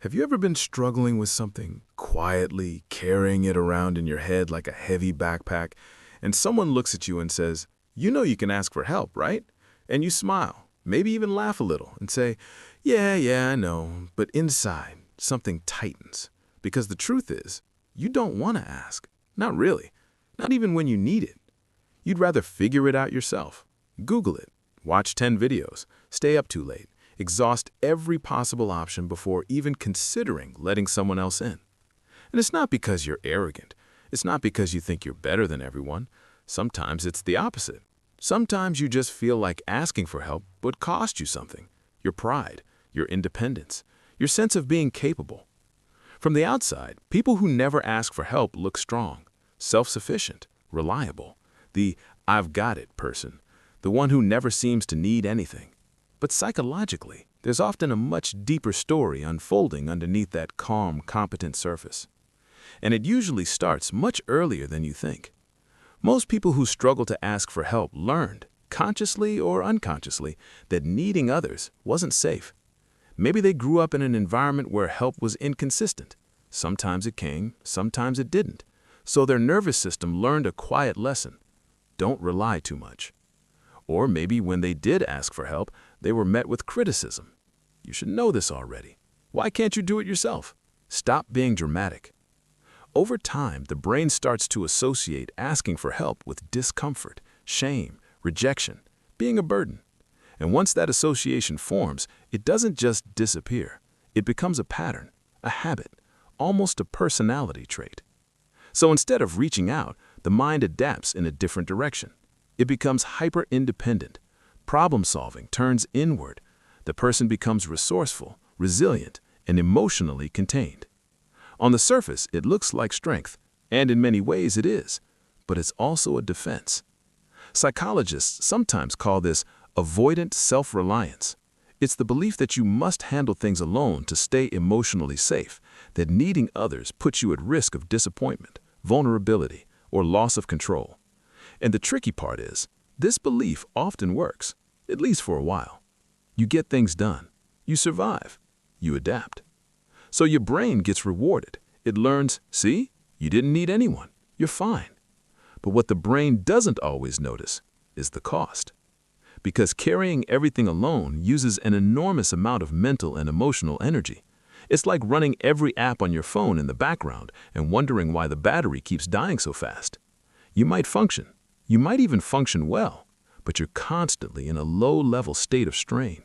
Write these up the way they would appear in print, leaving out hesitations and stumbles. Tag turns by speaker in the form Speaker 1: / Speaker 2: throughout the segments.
Speaker 1: Have you ever been struggling with something, quietly carrying it around in your head like a heavy backpack, and someone looks at you and says, "You know you can ask for help, right?" And you smile, maybe even laugh a little, and say, "Yeah, I know," but inside, something tightens. Because the truth is, you don't want to ask. Not really. Not even when you need it. You'd rather figure it out yourself. Google it, watch 10 videos, stay up too late, exhaust every possible option before even considering letting someone else in. And it's not because you're arrogant. It's not because you think you're better than everyone. Sometimes it's the opposite. Sometimes you just feel like asking for help would cost you something. Your pride, your independence, your sense of being capable. From the outside, people who never ask for help look strong, self-sufficient, reliable. The "I've got it" person. The one who never seems to need anything. But psychologically, there's often a much deeper story unfolding underneath that calm, competent surface. And it usually starts much earlier than you think. Most people who struggle to ask for help learned, consciously or unconsciously, that needing others wasn't safe. Maybe they grew up in an environment where help was inconsistent. Sometimes it came, sometimes it didn't. So their nervous system learned a quiet lesson. Don't rely too much. Or maybe when they did ask for help, they were met with criticism. You should know this already. Why can't you do it yourself? Stop being dramatic. Over time, the brain starts to associate asking for help with discomfort, shame, rejection, being a burden. And once that association forms, it doesn't just disappear. It becomes a pattern, a habit, almost a personality trait. So instead of reaching out, the mind adapts in a different direction. It becomes hyper-independent. Problem-solving turns inward. The person becomes resourceful, resilient, and emotionally contained. On the surface, it looks like strength, and in many ways it is, but it's also a defense. Psychologists sometimes call this avoidant self-reliance. It's the belief that you must handle things alone to stay emotionally safe, that needing others puts you at risk of disappointment, vulnerability, or loss of control. And the tricky part is, this belief often works, at least for a while. You get things done. You survive. You adapt. So your brain gets rewarded. It learns, see, you didn't need anyone. You're fine. But what the brain doesn't always notice is the cost. Because carrying everything alone uses an enormous amount of mental and emotional energy. It's like running every app on your phone in the background and wondering why the battery keeps dying so fast. You might function. You might even function well, but you're constantly in a low-level state of strain.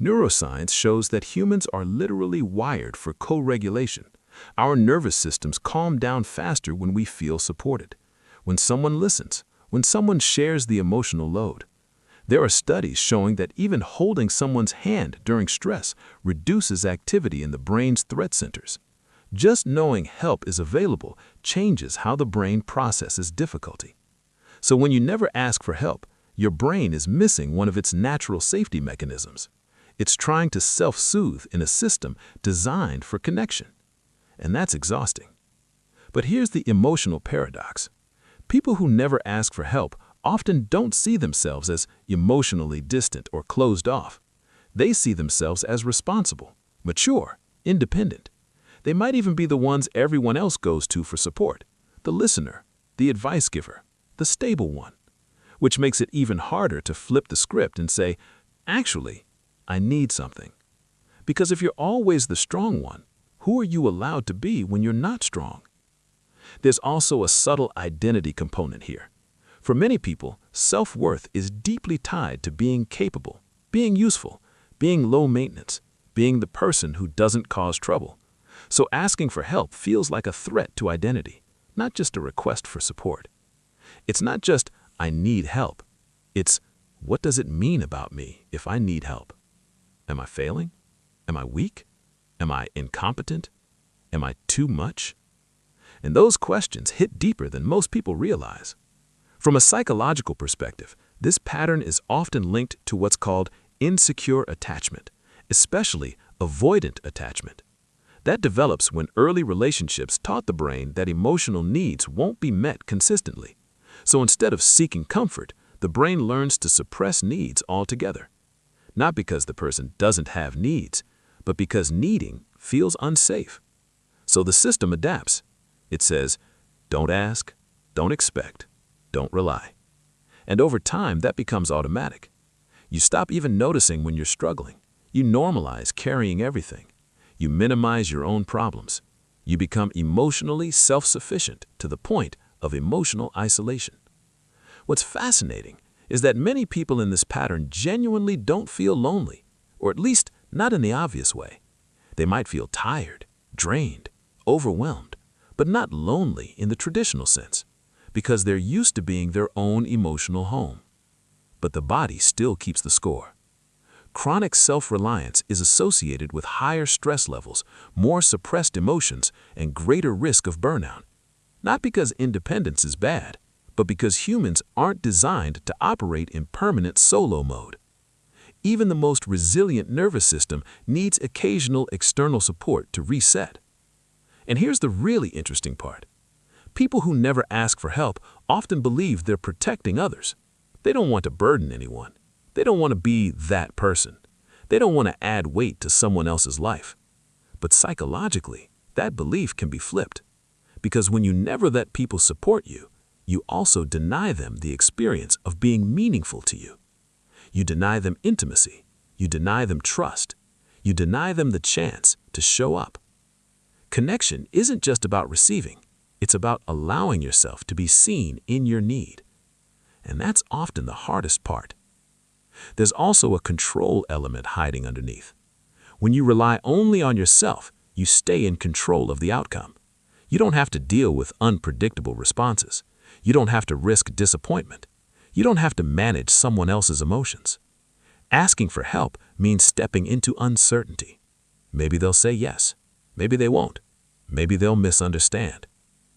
Speaker 1: Neuroscience shows that humans are literally wired for co-regulation. Our nervous systems calm down faster when we feel supported, when someone listens, when someone shares the emotional load. There are studies showing that even holding someone's hand during stress reduces activity in the brain's threat centers. Just knowing help is available changes how the brain processes difficulty. So when you never ask for help, your brain is missing one of its natural safety mechanisms. It's trying to self-soothe in a system designed for connection. And that's exhausting. But here's the emotional paradox. People who never ask for help often don't see themselves as emotionally distant or closed off. They see themselves as responsible, mature, independent. They might even be the ones everyone else goes to for support, the listener, the advice giver, the stable one, which makes it even harder to flip the script and say, actually, I need something. Because if you're always the strong one, who are you allowed to be when you're not strong? There's also a subtle identity component here. For many people, self-worth is deeply tied to being capable, being useful, being low maintenance, being the person who doesn't cause trouble. So asking for help feels like a threat to identity, not just a request for support. It's not just, I need help. It's, what does it mean about me if I need help? Am I failing? Am I weak? Am I incompetent? Am I too much? And those questions hit deeper than most people realize. From a psychological perspective, this pattern is often linked to what's called insecure attachment, especially avoidant attachment. That develops when early relationships taught the brain that emotional needs won't be met consistently. So instead of seeking comfort, the brain learns to suppress needs altogether. Not because the person doesn't have needs, but because needing
Speaker 2: feels unsafe. So the system adapts. It says, don't ask, don't expect, don't rely. And over time, that becomes automatic. You stop even noticing when you're struggling. You normalize carrying everything. You minimize your own problems. You become emotionally self-sufficient to the point of emotional isolation. What's fascinating is that many people in this pattern genuinely don't feel lonely, or at least not in the obvious way. They might feel tired, drained, overwhelmed, but not lonely in the traditional sense, because they're used to being their own emotional home. But the body still keeps the score. Chronic self-reliance is associated with higher stress levels, more suppressed emotions, and greater risk of burnout. Not because independence is bad, but because humans aren't designed to operate in permanent solo mode. Even the most resilient nervous system needs occasional external support to reset. And here's the really interesting part. People who never ask for help often believe they're protecting others. They don't want to burden anyone. They don't want to be that person. They don't want to add weight to someone else's life. But psychologically, that belief can be flipped. Because when you never let people support you, you also deny them the experience of being meaningful to you. You deny them intimacy. You deny them trust. You deny them the chance to show up. Connection isn't just about receiving. It's about allowing yourself to be seen in your need. And that's often the hardest part. There's also a control element hiding underneath. When you rely only on yourself, you stay in control of the outcome. You don't have to deal with unpredictable responses. You don't have to risk disappointment. You don't have to manage someone else's emotions. Asking for help means stepping into uncertainty. Maybe they'll say yes. Maybe they won't. Maybe they'll misunderstand.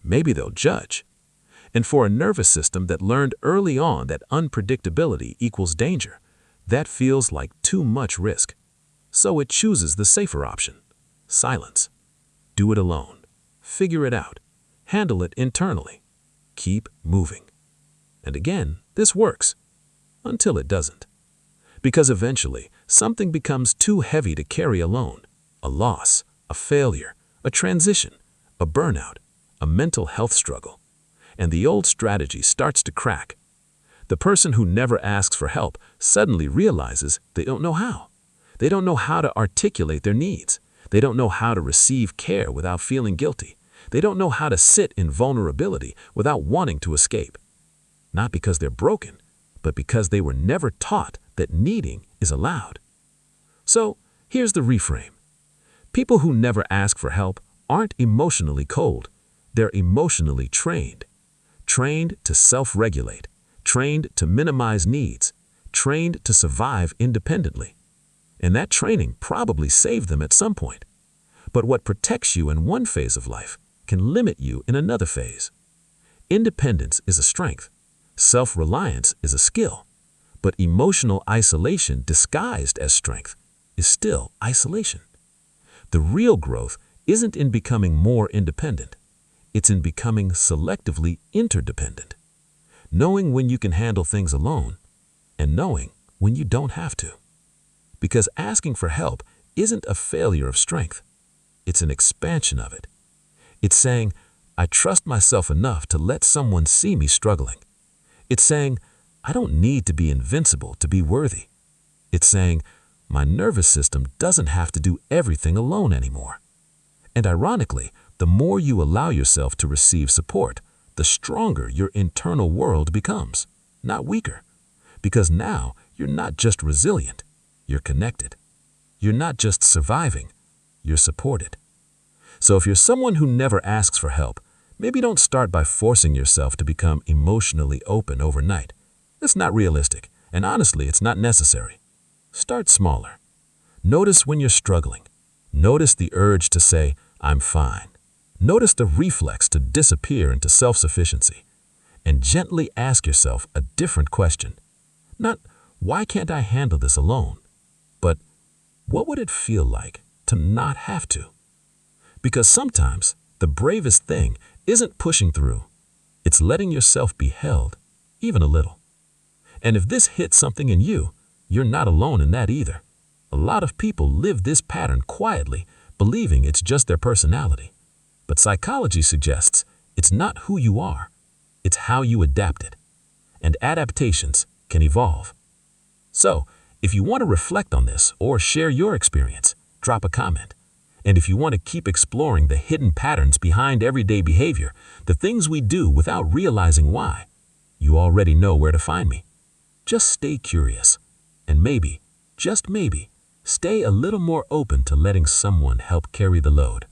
Speaker 2: Maybe they'll judge. And for a nervous system that learned early on that unpredictability equals danger, that feels like too much risk. So it chooses the safer option: silence. Do it alone. Figure it out. Handle it internally. Keep moving. And again, this works. Until it doesn't. Because eventually, something becomes too heavy to carry alone. A loss, a failure, a transition, a burnout, a mental health struggle. And the old strategy starts to crack. The person who never asks for help suddenly realizes they don't know how. They don't know how to articulate their needs. They don't know how to receive care without feeling guilty. They don't know how to sit in vulnerability without wanting to escape. Not because they're broken, but because they were never taught that needing is allowed. So here's the reframe. People who never ask for help aren't emotionally cold. They're emotionally trained. Trained to self-regulate. Trained to minimize needs. Trained to survive independently. And that training probably saved them at some point. But what protects you in one phase of life can limit you in another phase. Independence is a strength. Self-reliance is a skill. But emotional isolation disguised as strength is still isolation. The real growth isn't in becoming more independent. It's in becoming selectively interdependent. Knowing when you can handle things alone and knowing when you don't have to. Because asking for help isn't a failure of strength. It's an expansion of it. It's saying, I trust myself enough to let someone see me struggling. It's saying, I don't need to be invincible to be worthy. It's saying, my nervous system doesn't have to do everything alone anymore. And ironically, the more you allow yourself to receive support, the stronger your internal world becomes, not weaker. Because now you're not just resilient, you're connected. You're not just surviving, you're supported. So if you're someone who never asks for help, maybe don't start by forcing yourself to become emotionally open overnight. That's not realistic, and honestly, it's not necessary. Start smaller. Notice when you're struggling. Notice the urge to say, I'm fine. Notice the reflex to disappear into self-sufficiency. And gently ask yourself a different question. Not, why can't I handle this alone? But, what would it feel like to not have to? Because sometimes the bravest thing isn't pushing through. It's letting yourself be held, even a little. And if this hits something in you, you're not alone in that either. A lot of people live this pattern quietly, believing it's just their personality. But psychology suggests it's not who you are, it's how you adapted. And adaptations can evolve. So, if you want to reflect on this or share your experience, drop a comment. And if you want to keep exploring the hidden patterns behind everyday behavior, the things we do without realizing why, you already know where to find me. Just stay curious, and maybe, just maybe, stay a little more open to letting someone help carry the load.